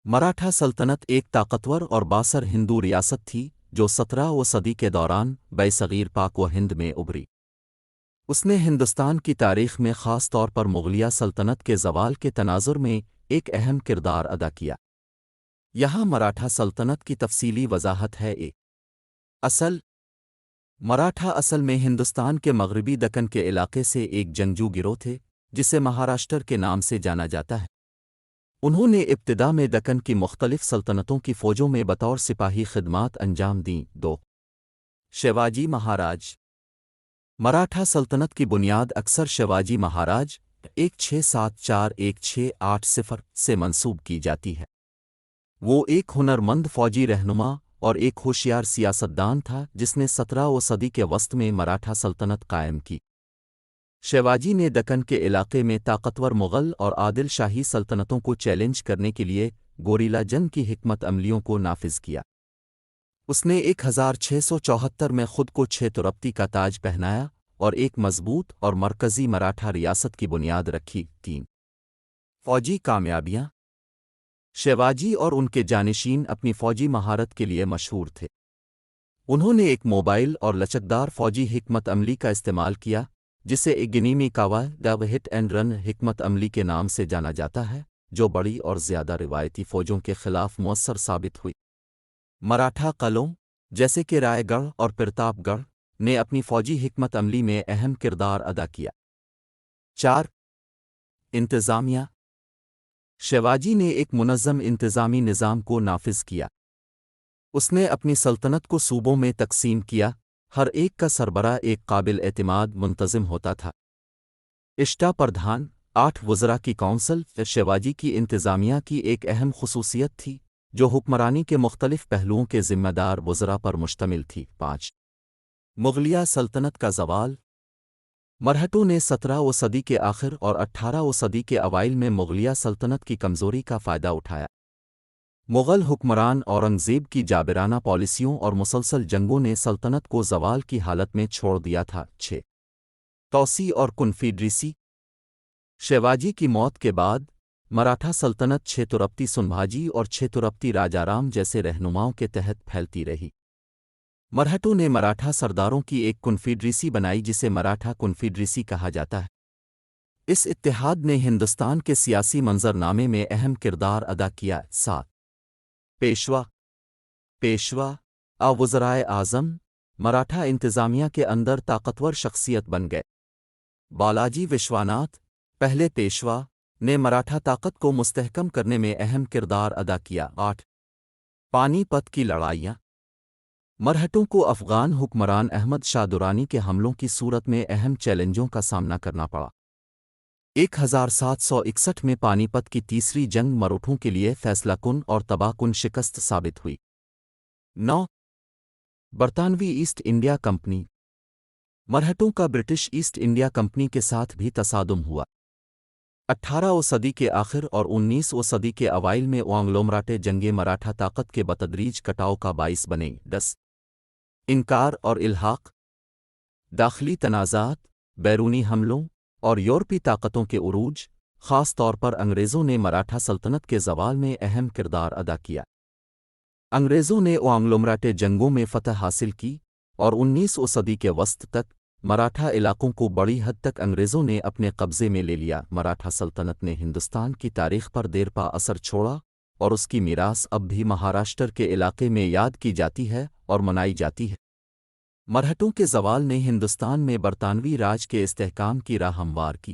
مراٹھا سلطنت ایک طاقتور اور باثر ہندو ریاست تھی جو 17ویں صدی کے دوران برصغیر پاک و ہند میں ابھری۔ اس نے ہندوستان کی تاریخ میں خاص طور پر مغلیہ سلطنت کے زوال کے تناظر میں ایک اہم کردار ادا کیا۔ یہاں مراٹھا سلطنت کی تفصیلی وضاحت ہے۔ اصل مراٹھا اصل میں ہندوستان کے مغربی دکن کے علاقے سے ایک جنگجو گروہ تھے جسے مہاراشٹر کے نام سے جانا جاتا ہے۔ انہوں نے ابتدا میں دکن کی مختلف سلطنتوں کی فوجوں میں بطور سپاہی خدمات انجام دیں۔ شیواجی مہاراج مراٹھا سلطنت کی بنیاد اکثر شیواجی مہاراج 1674-1680 سے منسوب کی جاتی ہے۔ وہ ایک ہنرمند فوجی رہنما اور ایک ہوشیار سیاستدان تھا جس نے 17ویں صدی کے وسط میں مراٹھا سلطنت قائم کی۔ شیواجی نے دکن کے علاقے میں طاقتور مغل اور عادل شاہی سلطنتوں کو چیلنج کرنے کے لیے گوریلا جنگ کی حکمت عملیوں کو نافذ کیا۔ اس نے 1674 میں خود کو چھترپتی کا تاج پہنایا اور ایک مضبوط اور مرکزی مراٹھا ریاست کی بنیاد رکھی۔ فوجی کامیابیاں شیواجی اور ان کے جانشین اپنی فوجی مہارت کے لیے مشہور تھے۔ انہوں نے ایک موبائل اور لچکدار فوجی حکمت عملی کا استعمال کیا جسے اگنیمی کاوا ہٹ اینڈ رن حکمت عملی کے نام سے جانا جاتا ہے، جو بڑی اور زیادہ روایتی فوجوں کے خلاف مؤثر ثابت ہوئی۔ مراٹھا قلعوں جیسے کہ رائے گڑھ اور پرتاپ گڑھ نے اپنی فوجی حکمت عملی میں اہم کردار ادا کیا۔ انتظامیہ شیواجی نے ایک منظم انتظامی نظام کو نافذ کیا۔ اس نے اپنی سلطنت کو صوبوں میں تقسیم کیا، ہر ایک کا سربراہ ایک قابل اعتماد منتظم ہوتا تھا۔ اشٹا پردھان 8 وزراء کی کونسل شیواجی کی انتظامیہ کی ایک اہم خصوصیت تھی جو حکمرانی کے مختلف پہلوؤں کے ذمہ دار وزراء پر مشتمل تھی۔ مغلیہ سلطنت کا زوال مرہٹوں نے 17ویں صدی کے آخر اور 18ویں صدی کے اوائل میں مغلیہ سلطنت کی کمزوری کا فائدہ اٹھایا۔ مغل حکمران اورنگزیب کی جابرانہ پالیسیوں اور مسلسل جنگوں نے سلطنت کو زوال کی حالت میں چھوڑ دیا تھا۔ توسیع اور کنفیڈریسی شیواجی کی موت کے بعد مراٹھا سلطنت چھترپتی سنبھاجی اور چھترپتی راجارام جیسے رہنماؤں کے تحت پھیلتی رہی۔ مرہٹوں نے مراٹھا سرداروں کی ایک کنفیڈریسی بنائی جسے مراٹھا کنفیڈریسی کہا جاتا ہے۔ اس اتحاد نے ہندوستان کے سیاسی منظرنامے میں اہم کردار ادا کیا۔ پیشوا وزرائے اعظم مراٹھا انتظامیہ کے اندر طاقتور شخصیت بن گئے۔ بالاجی وشواناتھ پہلے پیشوا نے مراٹھا طاقت کو مستحکم کرنے میں اہم کردار ادا کیا۔ پانی پت کی لڑائیاں مرہٹوں کو افغان حکمران احمد شاہ درانی کے حملوں کی صورت میں اہم چیلنجوں کا سامنا کرنا پڑا۔ 1761 میں پانی پت کی تیسری جنگ مراٹھوں کے لیے فیصلہ کن اور تباہ کن شکست ثابت ہوئی۔ برطانوی ایسٹ انڈیا کمپنی مرہٹوں کا برٹش ایسٹ انڈیا کمپنی کے ساتھ بھی تصادم ہوا۔ 18ویں صدی کے آخر اور 19ویں صدی کے اوائل میں آنگلو مراٹھے جنگیں مراٹھا طاقت کے بتدریج کٹاؤ کا باعث بنیں۔ انکار اور الحاق داخلی تنازعات، بیرونی حملوں اور یورپی طاقتوں کے عروج، خاص طور پر انگریزوں نے مراٹھا سلطنت کے زوال میں اہم کردار ادا کیا۔ انگریزوں نے آنگلو مراٹھے جنگوں میں فتح حاصل کی اور 19ویں صدی کے وسط تک مراٹھا علاقوں کو بڑی حد تک انگریزوں نے اپنے قبضے میں لے لیا۔ مراٹھا سلطنت نے ہندوستان کی تاریخ پر دیرپا اثر چھوڑا اور اس کی میراث اب بھی مہاراشٹر کے علاقے میں یاد کی جاتی ہے اور منائی جاتی ہے۔ مرہٹوں کے زوال نے ہندوستان میں برطانوی راج کے استحکام کی راہ ہموار کی۔